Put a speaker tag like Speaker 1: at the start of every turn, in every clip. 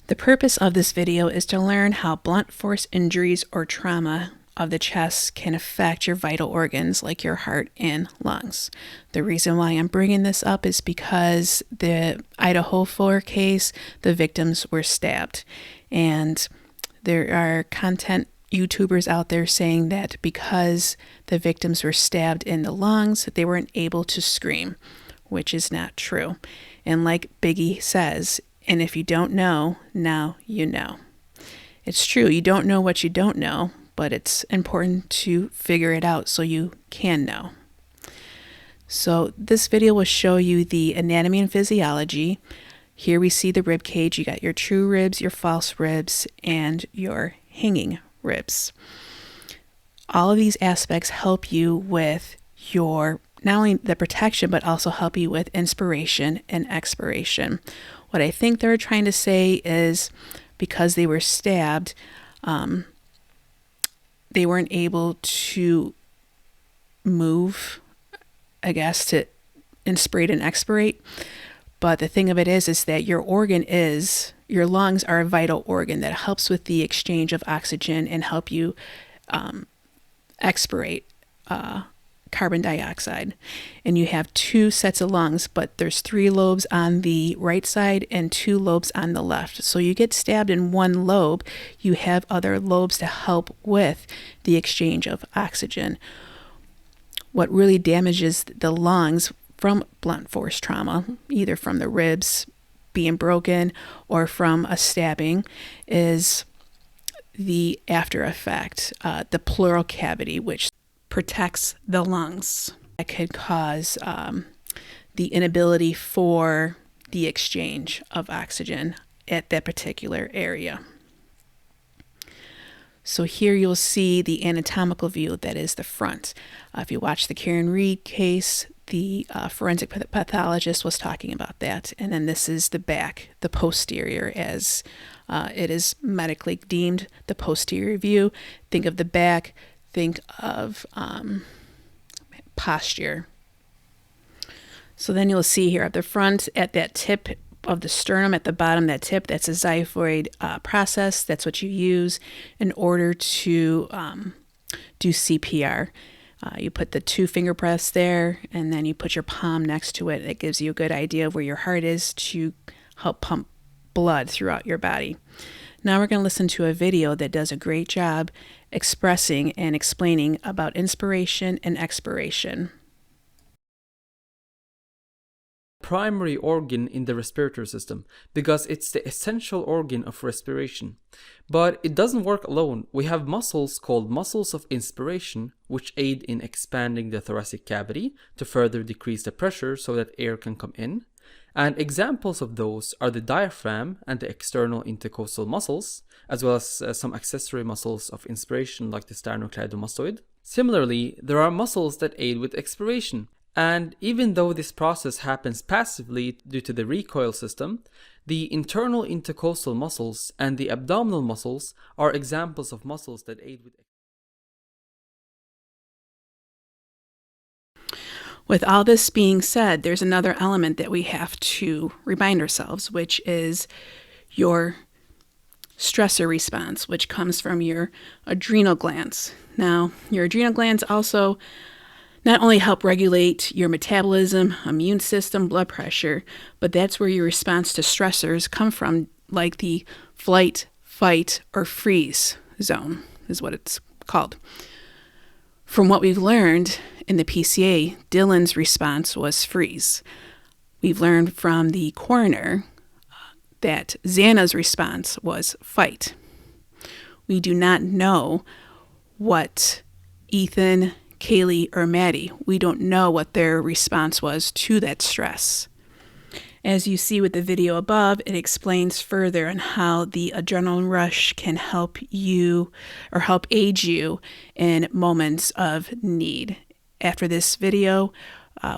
Speaker 1: The purpose of this video is to learn how blunt force injuries or trauma of the chest can affect your vital organs like your heart and lungs. The reason why I'm bringing this up is because the Idaho case, the victims were stabbed. And there are content YouTubers out there saying that because the victims were stabbed in the lungs, they weren't able to scream, which is not true. And like Biggie says, and if you don't know, now you know. It's true, you don't know what you don't know, but it's important to figure it out so you can know. So this video will show you the anatomy and physiology. Here we see the rib cage. You got your true ribs, your false ribs, and your hanging ribs. All of these aspects help you with your, not only the protection, but also help you with inspiration and expiration. What I think they're trying to say is because they were stabbed, they weren't able to move, I guess, to inspirate and expirate. But the thing of it is that your lungs are a vital organ that helps with the exchange of oxygen and help you expirate carbon dioxide. And you have two sets of lungs, but there's 3 lobes on the right side and 2 lobes on the left. So you get stabbed in one lobe, you have other lobes to help with the exchange of oxygen. What really damages the lungs from blunt force trauma, either from the ribs being broken or from a stabbing, is the after effect, the pleural cavity, which protects the lungs. That could cause the inability for the exchange of oxygen at that particular area. So here you'll see the anatomical view, that is the front. If you watch the Karen Reed case, the forensic pathologist was talking about that. And then this is the back, the posterior, as it is medically deemed, the posterior view. Think of the back, think of posture. So then you'll see here at the front, at that tip of the sternum, at the bottom, that tip, that's a xiphoid process. That's what you use in order to do CPR. You put the 2 finger breaths there, and then you put your palm next to it. It gives you a good idea of where your heart is to help pump blood throughout your body. Now we're going to listen to a video that does a great job expressing and explaining about inspiration and expiration.
Speaker 2: Primary organ in the respiratory system because it's the essential organ of respiration. But it doesn't work alone. We have muscles called muscles of inspiration, which aid in expanding the thoracic cavity to further decrease the pressure so that air can come in. And examples of those are the diaphragm and the external intercostal muscles, as well as some accessory muscles of inspiration like the sternocleidomastoid. Similarly, there are muscles that aid with expiration. And even though this process happens passively due to the recoil system, the internal intercostal muscles and the abdominal muscles are examples of muscles that aid with.
Speaker 1: With all this being said, there's another element that we have to remind ourselves, which is your stressor response, which comes from your adrenal glands. Now, your adrenal glands also not only help regulate your metabolism, immune system, blood pressure, but that's where your response to stressors come from, like the flight, fight, or freeze zone is what it's called. From what we've learned in the PCA, Dylan's response was freeze. We've learned from the coroner that Xana's response was fight. We do not know what Ethan, Kaylee, or Maddie, we don't know what their response was to that stress. As you see with the video above, it explains further on how the adrenaline rush can help you or help aid you in moments of need. After this video,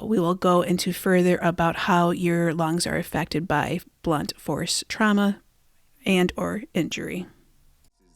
Speaker 1: we will go into further about how your lungs are affected by blunt force trauma and or injury.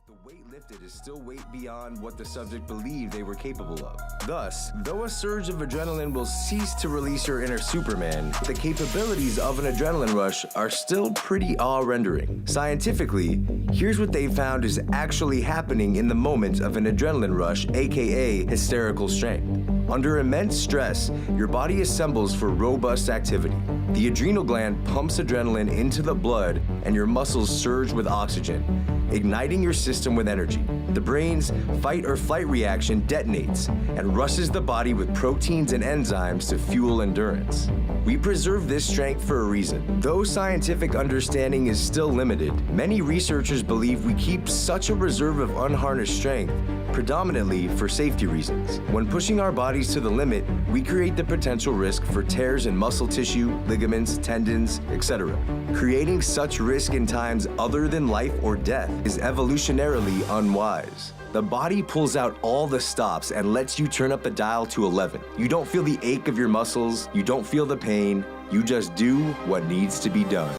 Speaker 3: The weight lifted is still weight beyond what the subject believed they were capable of. Thus, though a surge of adrenaline will cease to release your inner Superman, the capabilities of an adrenaline rush are still pretty awe-rendering. Scientifically, here's what they found is actually happening in the moment of an adrenaline rush, aka hysterical strength. Under immense stress, your body assembles for robust activity. The adrenal gland pumps adrenaline into the blood and your muscles surge with oxygen, igniting your system with energy. The brain's fight or flight reaction detonates and rushes the body with proteins and enzymes to fuel endurance. We preserve this strength for a reason. Though scientific understanding is still limited, many researchers believe we keep such a reserve of unharnessed strength predominantly for safety reasons. When pushing our bodies to the limit, we create the potential risk for tears in muscle tissue, ligaments, tendons, etc. Creating such risk in times other than life or death is evolutionarily unwise. The body pulls out all the stops and lets you turn up the dial to 11. You don't feel the ache of your muscles, you don't feel the pain, you just do what needs to be done.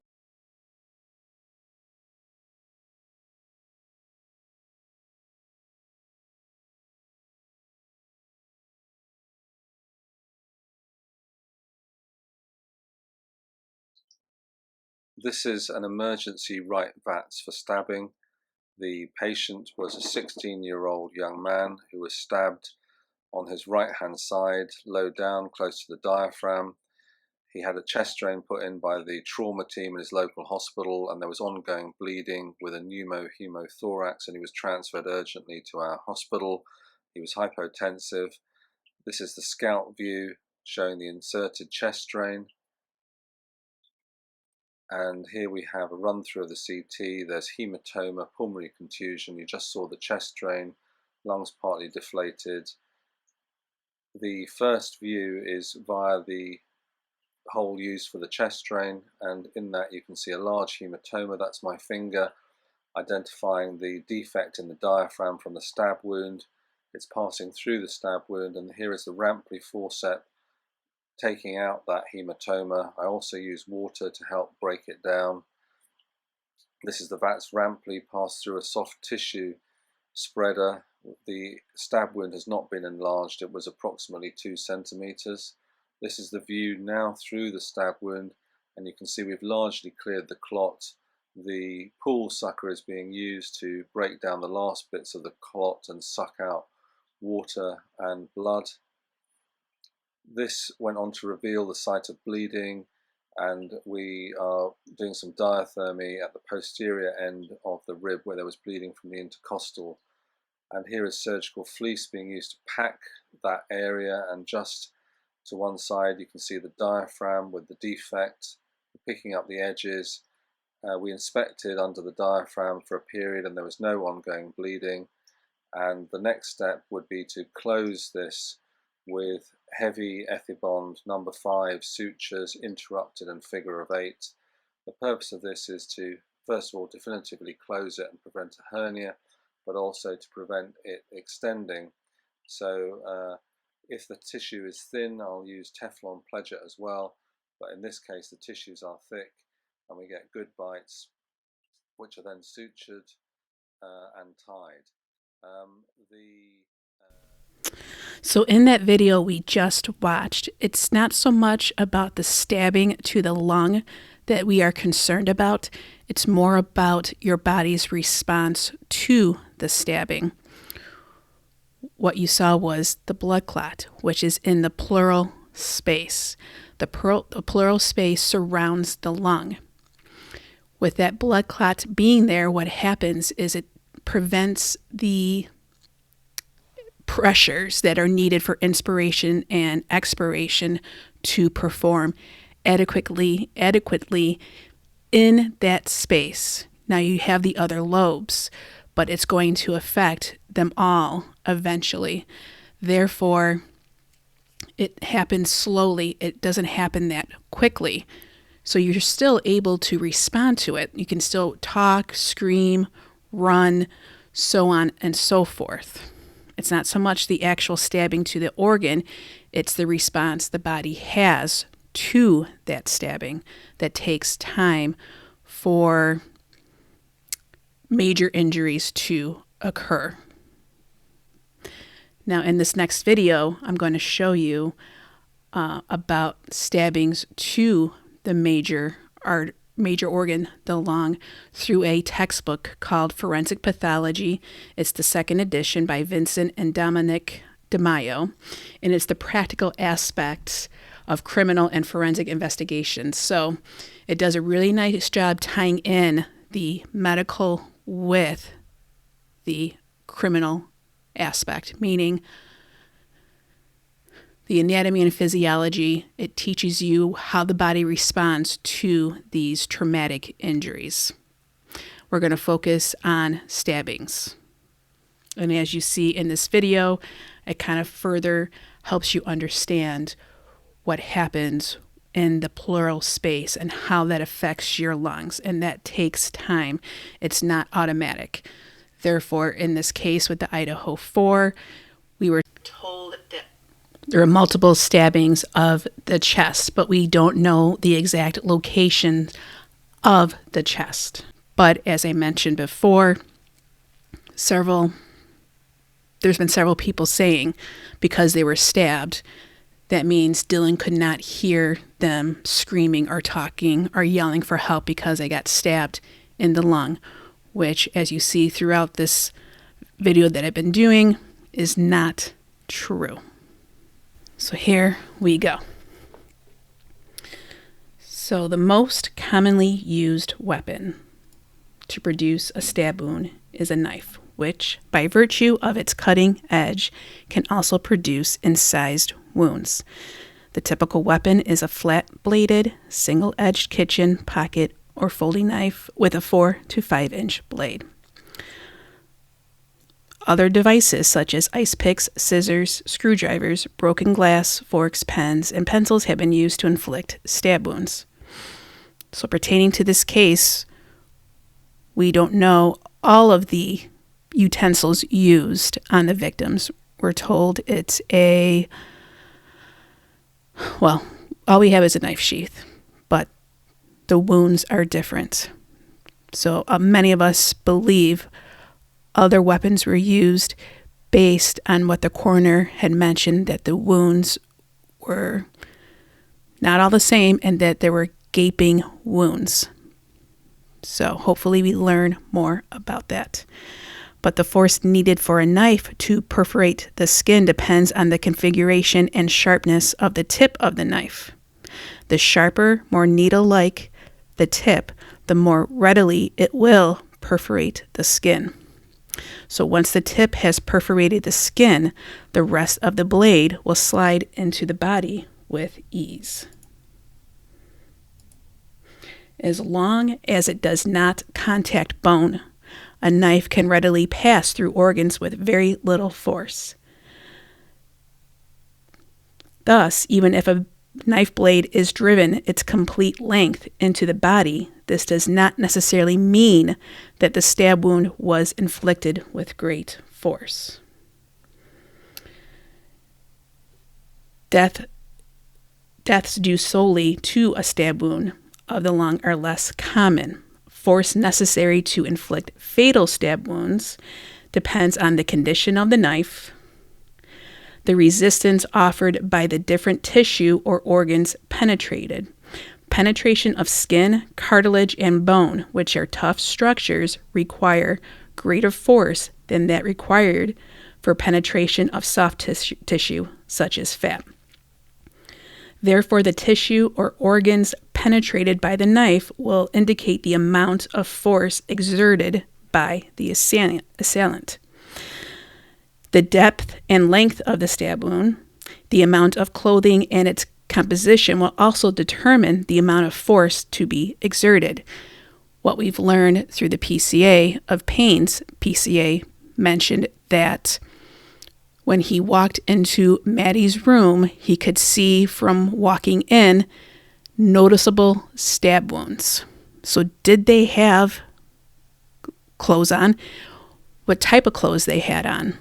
Speaker 4: This is an emergency right VATS for stabbing. The patient was a 16-year-old young man who was stabbed on his right-hand side, low down, close to the diaphragm. He had a chest drain put in by the trauma team in his local hospital, and there was ongoing bleeding with a pneumohemothorax, and he was transferred urgently to our hospital. He was hypotensive. This is the scout view showing the inserted chest drain. And here we have a run through of the CT. There's hematoma, pulmonary contusion. You just saw the chest drain, lungs partly deflated. The first view is via the hole used for the chest drain, and in that you can see a large hematoma. That's my finger identifying the defect in the diaphragm from the stab wound. It's passing through the stab wound, and here is the Rampli forceps taking out that hematoma. I also use water to help break it down. This is the VATS Rampli passed through a soft tissue spreader. The stab wound has not been enlarged. It was approximately 2 centimeters. This is the view now through the stab wound, and you can see we've largely cleared the clot. The pool sucker is being used to break down the last bits of the clot and suck out water and blood. This went on to reveal the site of bleeding, and we are doing some diathermy at the posterior end of the rib where there was bleeding from the intercostal. And here is surgical fleece being used to pack that area, and just to one side you can see the diaphragm with the defect, picking up the edges. We inspected under the diaphragm for a period and there was no ongoing bleeding, and the next step would be to close this with heavy Ethibond number 5 sutures, interrupted and figure of 8. The purpose of this is to first of all definitively close it and prevent a hernia, but also to prevent it extending. So if the tissue is thin, I'll use Teflon Pledger as well, but in this case the tissues are thick and we get good bites, which are then sutured and tied.
Speaker 1: So in that video we just watched, it's not so much about the stabbing to the lung that we are concerned about. It's more about your body's response to the stabbing. What you saw was the blood clot, which is in the pleural space. The pleural space surrounds the lung. With that blood clot being there, what happens is it prevents the pressures that are needed for inspiration and expiration to perform adequately in that space. Now you have the other lobes, but it's going to affect them all eventually. Therefore, it happens slowly. It doesn't happen that quickly. So you're still able to respond to it. You can still talk, scream, run, so on and so forth. It's not so much the actual stabbing to the organ, it's the response the body has to that stabbing that takes time for major injuries to occur. Now, in this next video, I'm going to show you about stabbings to the major organ, the lung, through a textbook called Forensic Pathology. It's the second edition by Vincent and Dominic DeMaio, and it's the practical aspects of criminal and forensic investigations. So it does a really nice job tying in the medical with the criminal aspect, meaning the anatomy and physiology. It teaches you how the body responds to these traumatic injuries. We're going to focus on stabbings. And as you see in this video, it kind of further helps you understand what happens in the pleural space and how that affects your lungs. And that takes time. It's not automatic. Therefore, in this case with the Idaho 4, we were told that there are multiple stabbings of the chest, but we don't know the exact location of the chest. But as I mentioned before, there's been several people saying because they were stabbed, that means Dylan could not hear them screaming or talking or yelling for help because they got stabbed in the lung, which, as you see throughout this video that I've been doing, is not true. So here we go. So the most commonly used weapon to produce a stab wound is a knife, which, by virtue of its cutting edge, can also produce incised wounds. The typical weapon is a flat-bladed, single-edged kitchen, pocket, or folding knife with a 4 to 5 inch blade. Other devices such as ice picks, scissors, screwdrivers, broken glass, forks, pens, and pencils have been used to inflict stab wounds. So pertaining to this case, we don't know all of the utensils used on the victims. We're told it's all we have is a knife sheath, but the wounds are different. So many of us believe other weapons were used based on what the coroner had mentioned, that the wounds were not all the same and that there were gaping wounds. So hopefully we learn more about that. But the force needed for a knife to perforate the skin depends on the configuration and sharpness of the tip of the knife. The sharper, more needle-like the tip, the more readily it will perforate the skin. So once the tip has perforated the skin, the rest of the blade will slide into the body with ease. As long as it does not contact bone, a knife can readily pass through organs with very little force. Thus, even if a knife blade is driven its complete length into the body, this does not necessarily mean that the stab wound was inflicted with great force. Deaths due solely to a stab wound of the lung are less common. Force necessary to inflict fatal stab wounds depends on the condition of the knife, the resistance offered by the different tissue or organs penetrated, penetration of skin, cartilage, and bone, which are tough structures, require greater force than that required for penetration of soft tissue, such as fat. Therefore, the tissue or organs penetrated by the knife will indicate the amount of force exerted by the assailant. The depth and length of the stab wound, the amount of clothing and its composition will also determine the amount of force to be exerted. What we've learned through the PCA of pains, PCA mentioned that when he walked into Maddie's room, he could see from walking in noticeable stab wounds. So did they have clothes on? What type of clothes they had on?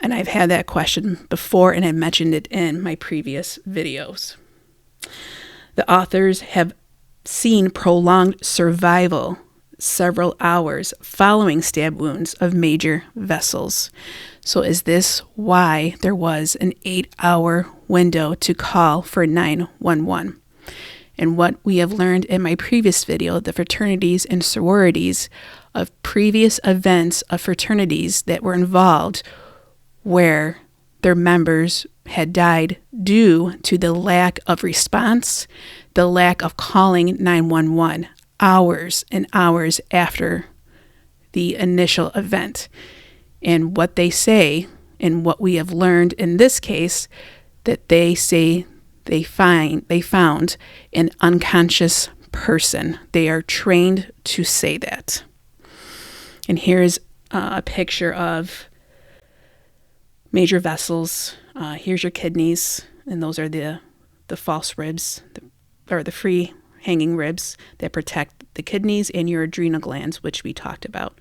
Speaker 1: And I've had that question before, and I mentioned it in my previous videos. The authors have seen prolonged survival several hours following stab wounds of major vessels. So is this why there was an 8-hour window to call for 911? And what we have learned in my previous video, the fraternities and sororities of previous events of fraternities that were involved where their members had died due to the lack of response, the lack of calling 911 hours and hours after the initial event. And what they say, and what we have learned in this case, that they say they found an unconscious person. They are trained to say that. And here's a picture of major vessels. Here's your kidneys, and those are the false ribs, or the free hanging ribs that protect the kidneys and your adrenal glands, which we talked about.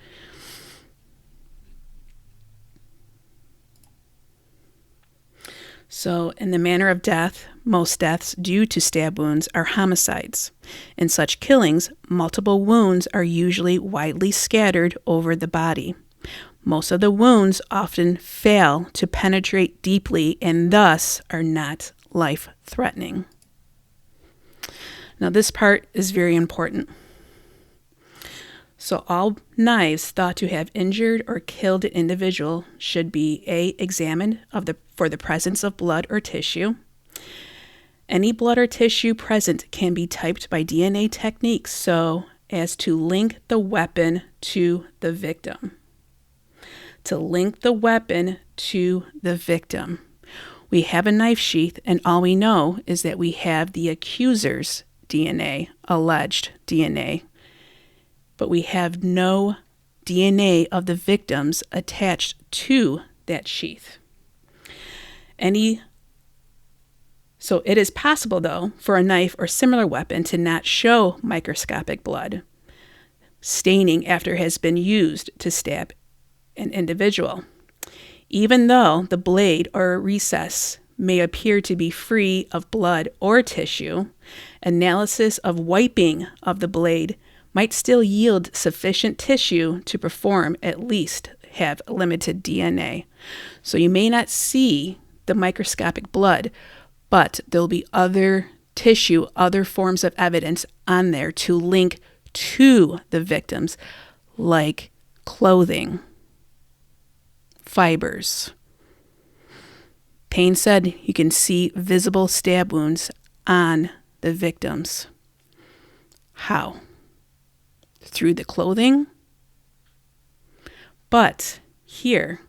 Speaker 1: So in the manner of death, most deaths due to stab wounds are homicides. In such killings, multiple wounds are usually widely scattered over the body. Most of the wounds often fail to penetrate deeply and thus are not life-threatening. Now this part is very important. So all knives thought to have injured or killed an individual should be examined for the presence of blood or tissue. Any blood or tissue present can be typed by DNA techniques so as to link the weapon to the victim. To link the weapon to the victim. We have a knife sheath, and all we know is that we have the accuser's DNA, alleged DNA. But we have no DNA of the victims attached to that sheath. So it is possible, though, for a knife or similar weapon to not show microscopic blood staining after it has been used to stab an individual. Even though the blade or recess may appear to be free of blood or tissue, analysis of wiping of the blade might still yield sufficient tissue to perform at least have limited DNA. So you may not see the microscopic blood, but there'll be other tissue, other forms of evidence on there to link to the victims, like clothing, fibers. Payne said you can see visible stab wounds on the victims. How? Through the clothing? But here,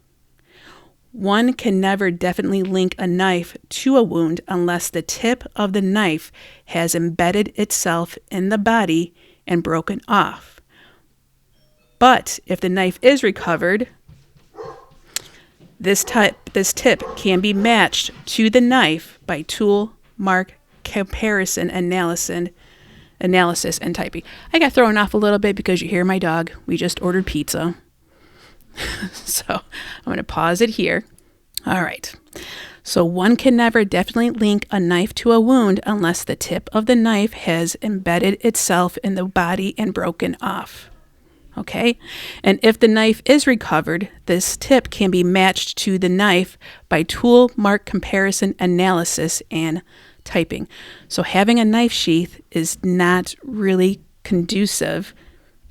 Speaker 1: one can never definitely link a knife to a wound unless the tip of the knife has embedded itself in the body and broken off. But if the knife is recovered, this tip can be matched to the knife by tool mark comparison analysis and typing. I got thrown off a little bit because you hear my dog. We just ordered pizza. So I'm going to pause it here. All right. So one can never definitely link a knife to a wound unless the tip of the knife has embedded itself in the body and broken off. Okay? And if the knife is recovered, this tip can be matched to the knife by tool mark comparison analysis and typing. So having a knife sheath is not really conducive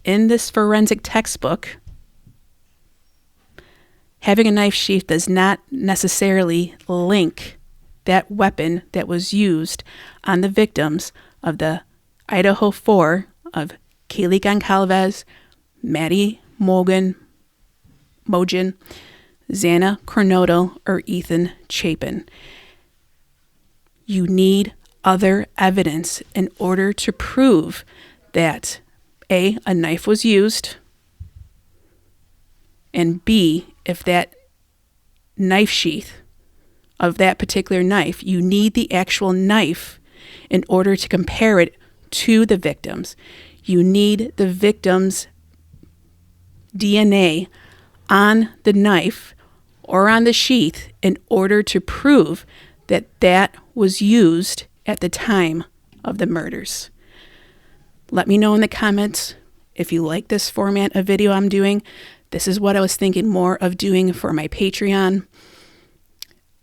Speaker 1: in this forensic textbook. Having a knife sheath does not necessarily link that weapon that was used on the victims of the Idaho 4 of Kaylee Goncalves, Maddie Morgan, Mogen, Xana Coronado, or Ethan Chapin. You need other evidence in order to prove that A, a knife was used, and B, if that knife sheath of that particular knife, you need the actual knife in order to compare it to the victim's. You need the victim's DNA on the knife or on the sheath in order to prove that that was used at the time of the murders. Let me know in the comments if you like this format of video I'm doing. This is what I was thinking more of doing for my Patreon.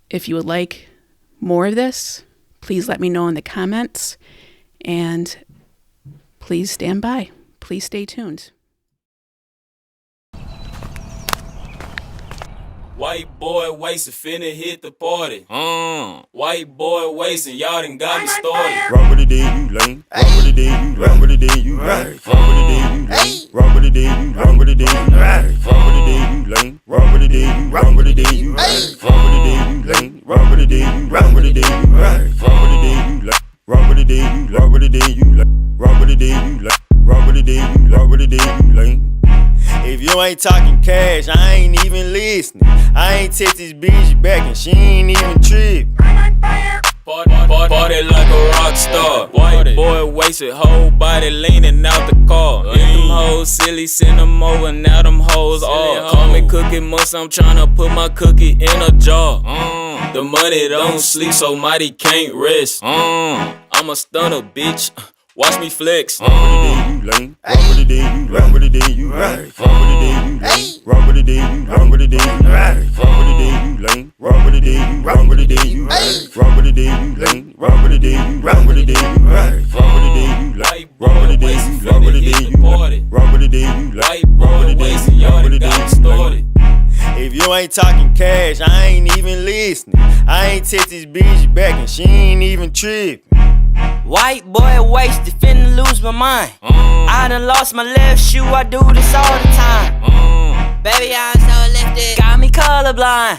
Speaker 1: If you would like more of this, please let me know in the comments, and please stand by. Please stay tuned.
Speaker 5: White boy wasted, finna hit the party. White boy wasting, y'all done got me started.
Speaker 6: Rock with the day you lame. Rock with the day you rock with the day you right. Rock with the day you lame. Rock with the day you rock with the day you right. Rock with the day you lame. Rock with the day you rock with the day you right. Rock with the day you lame. Rock with the day you rock with the day you right. Rock with the day you lame. Rock with the day you rock with the day you lame. Rock with the day you lame. Rock with the day you rock with the day you lame. If you ain't talking cash, I ain't even listening. I ain't text this bitch back and she ain't even trip.
Speaker 5: Party like a rock star. White boy wasted, whole body leaning out the car. If them hoes silly, send them over, now them hoes all. Call me Cookie Monster, I'm tryna put my cookie in a jar. The money don't sleep, so mighty can't rest. I'm a stunner, bitch. Watch me flex.
Speaker 6: Rock with the day you lame. Rock with the day you rock with the day you right. Rock with the day you lame. Rock with the day you rock with the day you right. Rock with the day you lame. Rock with the day you rock with the day you right. Rock with the day you lame. Rock with the day you rock with the day you right. Rock with the day you lame. Rock with the day you rock with the day you right. Rock with the day you lame.
Speaker 5: White boy wasting, y'all done got me started.
Speaker 6: If you ain't talking cash, I ain't even listening. I ain't text this bitch back and she ain't even tripping.
Speaker 7: White boy wasted, finna lose my mind. I done lost my left shoe, I do this all the time. Baby, I'm so lifted, got me colorblind.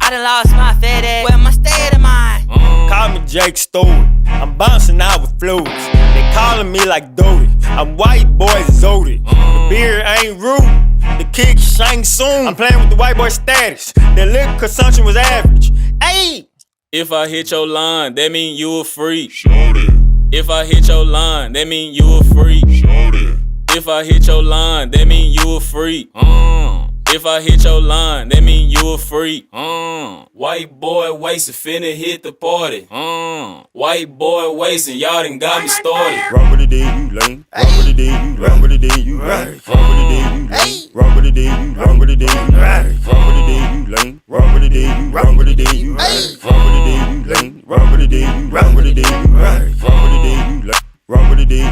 Speaker 7: I done lost my FedEx, where my state of mind.
Speaker 6: Call me Jake Stewart, I'm bouncing out with fluids. They calling me like Doty, I'm white boy Zodi. The beer ain't rude, the kick Shang Tsung. I'm playing with the white boy status, their liquor consumption was average. Ayy!
Speaker 5: If I hit your line, that mean you a freak. If I hit your line, that mean you a freak. If I hit your line, that mean you a freak. If I hit your line, that mean you a freak. White boy wasted, finna hit the party. White boy wasting, y'all done got me started.
Speaker 6: Rock with the day you lame. Rock with the day you rock with the day you right. Rock with the day you lame. Rock with the day you rock with the day you right. Rock with the day you lame. Rock with the day you rock with the day you right. Rock with the day you lame. Rock with the day you rock with the day you right. Rock with the day you lame. Rock with the day